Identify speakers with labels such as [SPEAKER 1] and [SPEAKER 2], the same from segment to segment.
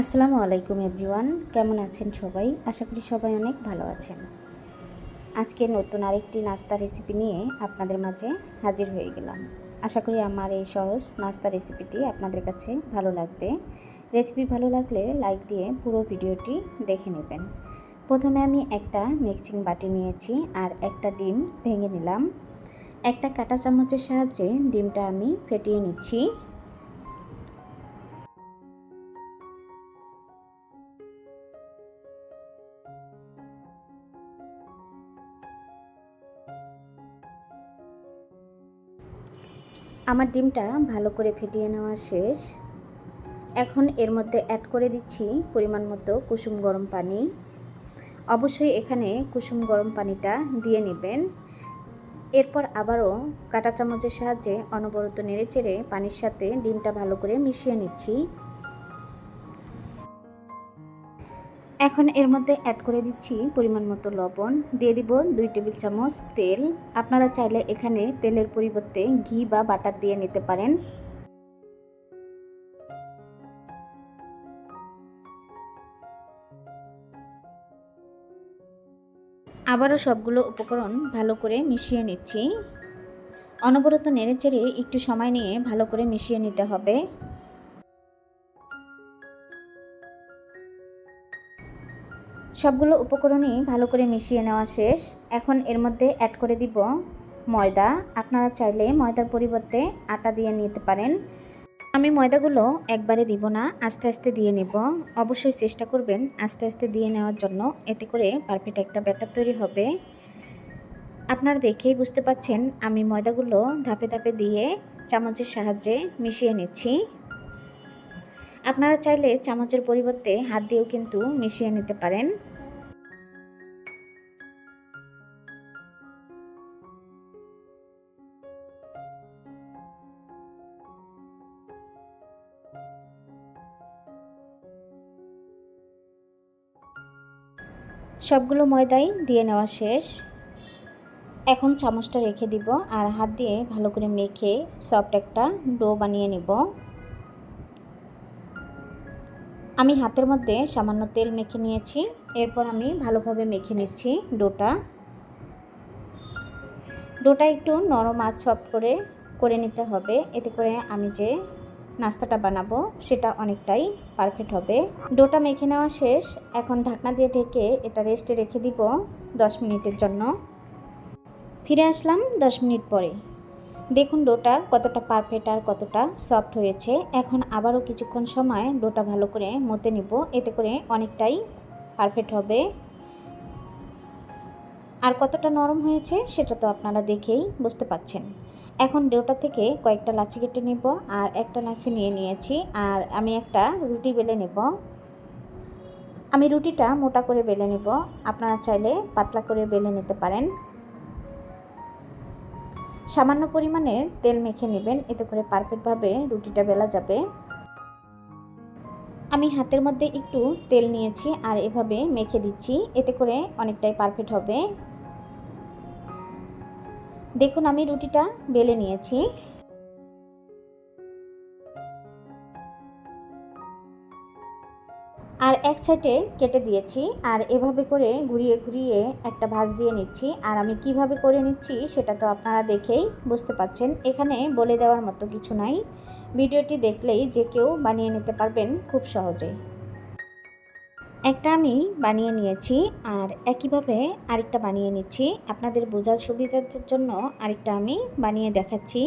[SPEAKER 1] আসসালামু আলাইকুম এভরিওয়ান, কেমন আছেন সবাই? আশা করি সবাই অনেক ভালো আছেন। আজকে নতুন আরেকটি নাস্তা রেসিপি নিয়ে আপনাদের মাঝে হাজির হয়ে গেলাম। আশা করি আমার এই সহজ নাস্তা রেসিপিটি আপনাদের কাছে ভালো লাগবে। রেসিপি ভালো লাগলে লাইক দিয়ে পুরো ভিডিওটি দেখে নেবেন। প্রথমে আমি একটা মিক্সিং বাটি নিয়েছি আর একটা ডিম ভেঙে নিলাম। একটা কাঁটা চামচের সাহায্যে ডিমটা আমি ফেটিয়ে নিচ্ছি। আমার ডিমটা ভালো করে ফেটিয়ে নেওয়া শেষ। এখন এর মধ্যে অ্যাড করে দিচ্ছি পরিমাণ মতো কুসুম গরম পানি। অবশ্যই এখানে কুসুম গরম পানিটা দিয়ে নেবেন। এরপর আবারও কাঁটা চামচের সাহায্যে অনবরত নেড়েচেড়ে পানির সাথে ডিমটা ভালো করে মিশিয়ে নিচ্ছি। এখন এর মধ্যে অ্যাড করে দিচ্ছি পরিমাণ মতো লবণ, দিয়ে দিব 2 টেবিল চামচ তেল। আপনারা চাইলে এখানে তেলের পরিবর্তে ঘি বা বাটার দিয়ে নিতে পারেন। আবারও সবগুলো উপকরণ ভালো করে মিশিয়ে নিচ্ছি। অনবরত নেড়েচেড়ে একটু সময় নিয়ে ভালো করে মিশিয়ে নিতে হবে। সবগুলো উপকরণই ভালো করে মিশিয়ে নেওয়া শেষ। এখন এর মধ্যে অ্যাড করে দিব ময়দা। আপনারা চাইলে ময়দার পরিবর্তে আটা দিয়ে নিতে পারেন। আমি ময়দাগুলো একবারে দিব না, আস্তে আস্তে দিয়ে নেব। অবশ্যই চেষ্টা করবেন আস্তে আস্তে দিয়ে নেওয়ার জন্য, এতে করে পারফেক্ট একটা ব্যাটার তৈরি হবে। আপনারা দেখেই বুঝতে পাচ্ছেন আমি ময়দাগুলো ধাপে ধাপে দিয়ে চামচের সাহায্যে মিশিয়ে নিচ্ছি। আপনারা চাইলে চামচের পরিবর্তে হাত দিয়েও কিন্তু মিশিয়ে নিতে পারেন। সবগুলো ময়দাই দিয়ে নেওয়া শেষ। এখন চামচটা রেখে দিব আর হাত দিয়ে ভালো করে মেখে সফট একটা ডো বানিয়ে নিব। আমি হাতের মধ্যে সামান্য তেল মেখে নিয়েছি। এরপর আমি ভালোভাবে মেখে নিচ্ছি ডোটা একটু নরম আর সফট করে নিতে হবে, এতে করে আমি যে নাস্তাটা বানাবো সেটা অনেকটাই পারফেক্ট হবে। ডোটা মেখে নেওয়া শেষ। এখন ঢাকনা দিয়ে ঢেকে এটা রেস্টে রেখে দিব 10 মিনিটের জন্য। ফিরে আসলাম 10 মিনিট পরে। দেখুন ডোটা কতটা পারফেক্ট আর কতটা সফট হয়েছে। এখন আবারও কিছুক্ষণ সময় ডোটা ভালো করে মতে নিব, এতে করে অনেকটাই পারফেক্ট হবে। আর কতটা নরম হয়েছে সেটা তো আপনারা দেখেই বুঝতে পাচ্ছেন। এখন ডোটা থেকে কয়েকটা লাচি কেটে নেব আর একটা লাচি নিয়ে নিয়েছি। আর আমি একটা রুটি বেলে নেব। আমি রুটিটা মোটা করে বেলে নেব, আপনারা চাইলে পাতলা করে বেলে নিতে পারেন। সামান্য পরিমাণে তেল মেখে নেবেন, এতে করে পারফেক্টভাবে রুটিটা বেলা যাবে। আমি হাতের মধ্যে একটু তেল নিয়েছি আর এভাবে মেখে দিচ্ছি, এতে করে অনেকটাই পারফেক্ট হবে। দেখুন আমি রুটিটা বেলে নিয়েছি। আর এক সাইডে কেটে দিয়েছি আর এভাবে করে ঘুরিয়ে ঘুরিয়ে একটা ভাঁজ দিয়ে নিচ্ছি। আর আমি কিভাবে করে নিচ্ছি সেটা তো আপনারা দেখেই বুঝতে পাচ্ছেন। এখানে বলে দেওয়ার মতো কিছু নাই, ভিডিওটি দেখলেই যে কেউ বানিয়ে নিতে পারবেন খুব সহজে। একটা আমি বানিয়ে নিয়েছি আর একইভাবে আরেকটা বানিয়ে নিচ্ছি। আপনাদের বোঝার সুবিধার জন্য আরেকটা আমি বানিয়ে দেখাচ্ছি।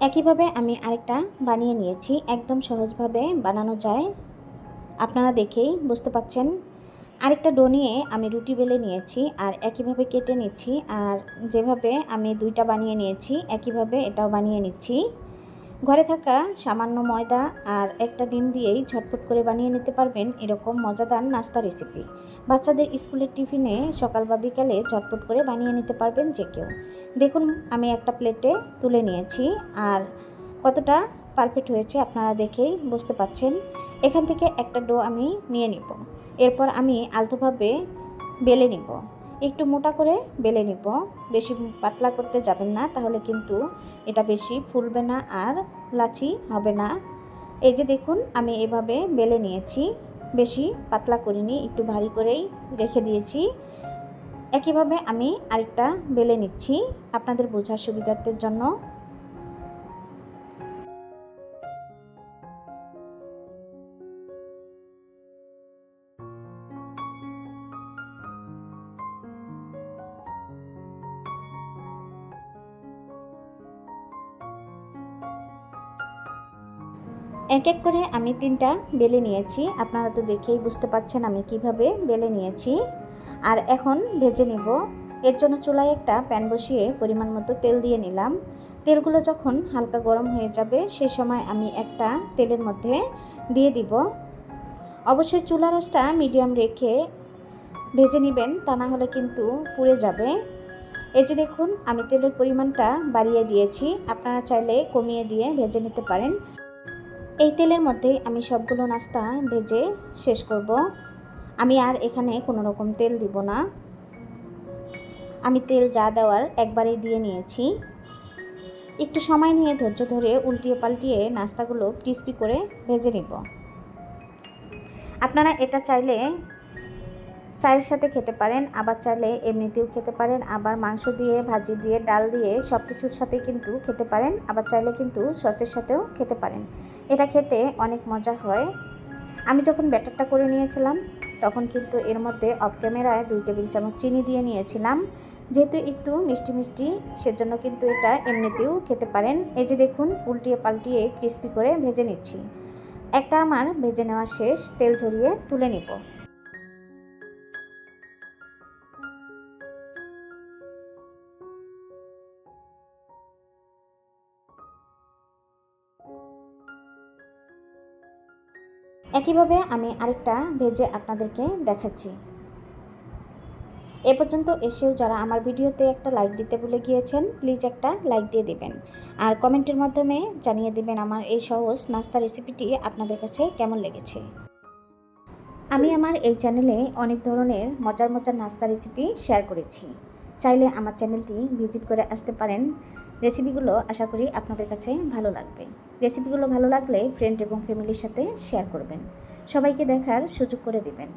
[SPEAKER 1] একইভাবে আমি আরেকটা বানিয়ে নিয়েছি। একদম সহজভাবে বানানো যায়, আপনারা দেখেই বুঝতে পাচ্ছেন। আরেকটা ডো নিয়ে আমি রুটি বেলে নিয়েছি আর একইভাবে কেটে নিচ্ছি। আর যেভাবে আমি দুইটা বানিয়ে নিয়েছি একইভাবে এটাও বানিয়ে নিচ্ছি। ঘরে থাকা সামান্য ময়দা আর একটা ডিম দিয়েই ঝটপট করে বানিয়ে নিতে পারবেন এরকম মজাদার নাস্তা রেসিপি। বাচ্চাদের স্কুলের টিফিনে সকাল বা বিকালে ঝটপট করে বানিয়ে নিতে পারবেন যে কেউ। দেখুন আমি একটা প্লেটে তুলে নিয়েছি, আর কতটা পারফেক্ট হয়েছে আপনারা দেখেই বুঝতে পাচ্ছেন। এখান থেকে একটা ডো আমি নিয়ে নিব। এরপর আমি আলতোভাবে বেলে নিব, একটু মোটা করে বেলে নিব, বেশি পাতলা করতে যাবেন না, তাহলে কিন্তু এটা বেশি ফুলবে না আর লাচি হবে না। এই যে দেখুন আমি এভাবে বেলে নিয়েছি, বেশি পাতলা করিনি, একটু ভারী করেই রেখে দিয়েছি। একইভাবে আমি আরেকটা বেলে নিচ্ছি আপনাদের বোঝার সুবিধার্থের জন্য। এক এক করে আমি 3টা বেলে নিয়েছি, আপনারা তো দেখেই বুঝতে পাচ্ছেন আমি কিভাবে বেলে নিয়েছি। আর এখন ভেজে নিব। এর জন্য চুলায় একটা প্যান বসিয়ে পরিমাণ মতো তেল দিয়ে নিলাম। তেলগুলো যখন হালকা গরম হয়ে যাবে সেই সময় আমি একটা তেলের মধ্যে দিয়ে দিব। অবশ্যই চুলার আঁচটা মিডিয়াম রেখে ভেজে নেবেন, তা না হলে কিন্তু পুড়ে যাবে। এই যে দেখুন আমি তেলের পরিমাণটা বাড়িয়ে দিয়েছি, আপনারা চাইলে কমিয়ে দিয়ে ভেজে নিতে পারেন। এই তেলের মধ্যে আমি সবগুলো নাস্তা ভেজে শেষ করব। আমি আর এখানে কোনো রকম তেল দিব না, আমি তেল যা দেওয়ার একবারেই দিয়ে নিয়েছি। একটু সময় নিয়ে ধৈর্য ধরে উল্টিয়ে পাল্টিয়ে নাস্তাগুলো ক্রিস্পি করে ভেজে নিব। আপনারা এটা চাইলে চায়ের সাথে খেতে পারেন, আবার চাইলে এমনিতেও খেতে পারেন, আবার মাংস দিয়ে, ভাজি দিয়ে, ডাল দিয়ে সব কিছুর সাথে কিন্তু খেতে পারেন, আবার চাইলে কিন্তু সসের সাথেও খেতে পারেন। এটা খেতে অনেক মজা হয়। আমি যখন ব্যাটারটা করে নিয়েছিলাম তখন কিন্তু এর মধ্যে অফ ক্যামেরায় 2 টেবিল চামচ চিনি দিয়ে নিয়েছিলাম, যেহেতু একটু মিষ্টি মিষ্টি সেজন্য কিন্তু এটা এমনিতেও খেতে পারেন। এই যে দেখুন উল্টিয়ে পাল্টিয়ে ক্রিস্পি করে ভেজে নিচ্ছি। একটা আমার ভেজে নেওয়া শেষ, তেল ঝরিয়ে তুলে নিব। একইভাবে আমি আরেকটা ভেজে আপনাদেরকে দেখাচ্ছি। এ পর্যন্ত এসেও যারা আমার ভিডিওতে একটা লাইক দিতে ভুলে গিয়েছেন, প্লিজ একটা লাইক দিয়ে দিবেন, আর কমেন্টের মাধ্যমে জানিয়ে দিবেন আমার এই সহজ নাস্তা রেসিপিটি আপনাদের কাছে কেমন লেগেছে। আমি আমার এই চ্যানেলে অনেক ধরনের মজার মজার নাস্তা রেসিপি শেয়ার করেছি, চাইলে আমার চ্যানেলটি ভিজিট করে আসতে পারেন। রেসিপিগুলো আশা করি আপনাদের কাছে ভালো লাগবে। রেসিপিগুলো ভালো লাগলে ফ্রেন্ড এবং ফ্যামিলির সাথে শেয়ার করবেন, সবাইকে দেখার সুযোগ করে দিবেন।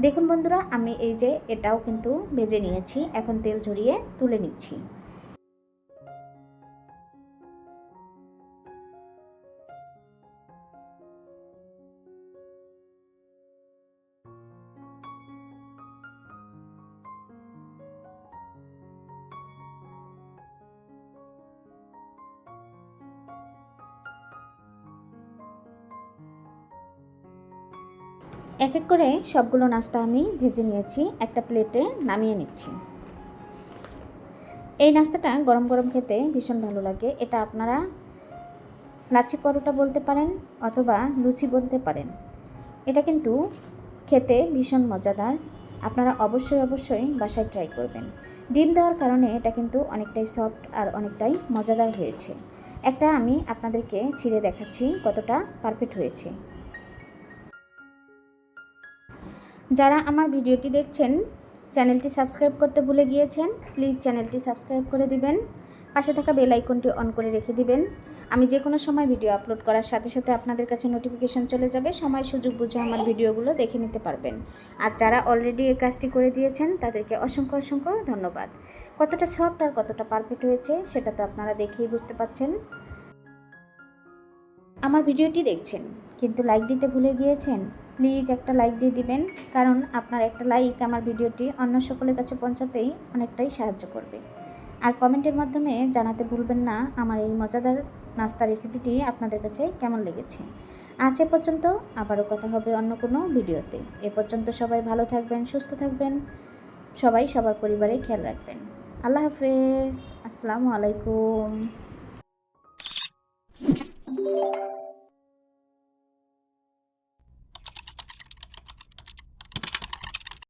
[SPEAKER 1] দেখুন বন্ধুরা আমি এই যে এটাও কিন্তু ভেজে নিয়েছি, এখন তেল ঝরিয়ে তুলে নিচ্ছি। এক এক করে সবগুলো নাস্তা আমি ভেজে নিয়েছি, একটা প্লেটে নামিয়ে নিচ্ছি। এই নাস্তাটা গরম গরম খেতে ভীষণ ভালো লাগে। এটা আপনারা লাচ্ছি পরোটা বলতে পারেন অথবা লুচি বলতে পারেন। এটা কিন্তু খেতে ভীষণ মজাদার, আপনারা অবশ্যই অবশ্যই বাসায় ট্রাই করবেন। ডিম দেওয়ার কারণে এটা কিন্তু অনেকটাই সফট আর অনেকটাই মজাদার হয়েছে। একটা আমি আপনাদেরকে ছিঁড়ে দেখাচ্ছি কতটা পারফেক্ট হয়েছে। যারা আমার ভিডিওটি দেখছেন চ্যানেলটি সাবস্ক্রাইব করতে ভুলে গিয়েছেন, প্লিজ চ্যানেলটি সাবস্ক্রাইব করে দিবেন, পাশে থাকা বেল আইকনটি অন করে রেখে দিবেন। আমি যে কোনো সময় ভিডিও আপলোড করার সাথে সাথে আপনাদের কাছে নোটিফিকেশন চলে যাবে, সময় সুযোগ বুঝে আমার ভিডিওগুলো দেখে নিতে পারবেন। আর যারা অলরেডি এই কাজটি করে দিয়েছেন তাদেরকে অসংখ্য অসংখ্য ধন্যবাদ। কতটা সফট আর কতটা পারফেক্ট হয়েছে সেটা তো আপনারা দেখেই বুঝতে পারছেন। আমার ভিডিওটি দেখছেন কিন্তু লাইক দিতে ভুলে গিয়েছেন, প্লিজ একটা লাইক দিয়ে দিবেন, কারণ আপনার একটা লাইক আমার ভিডিওটি অন্য সকলের কাছে পৌঁছাতেই অনেকটাই সাহায্য করবে। আর কমেন্টের মাধ্যমে জানাতে ভুলবেন না আমার এই মজাদার নাস্তা রেসিপিটি আপনাদের কাছে কেমন লেগেছে। আজ এ পর্যন্ত, আবারও কথা হবে অন্য কোনো ভিডিওতে। এ পর্যন্ত সবাই ভালো থাকবেন, সুস্থ থাকবেন, সবাই সবার পরিবারের খেয়াল রাখবেন। আল্লাহ হাফেজ, আসসালামু আলাইকুম।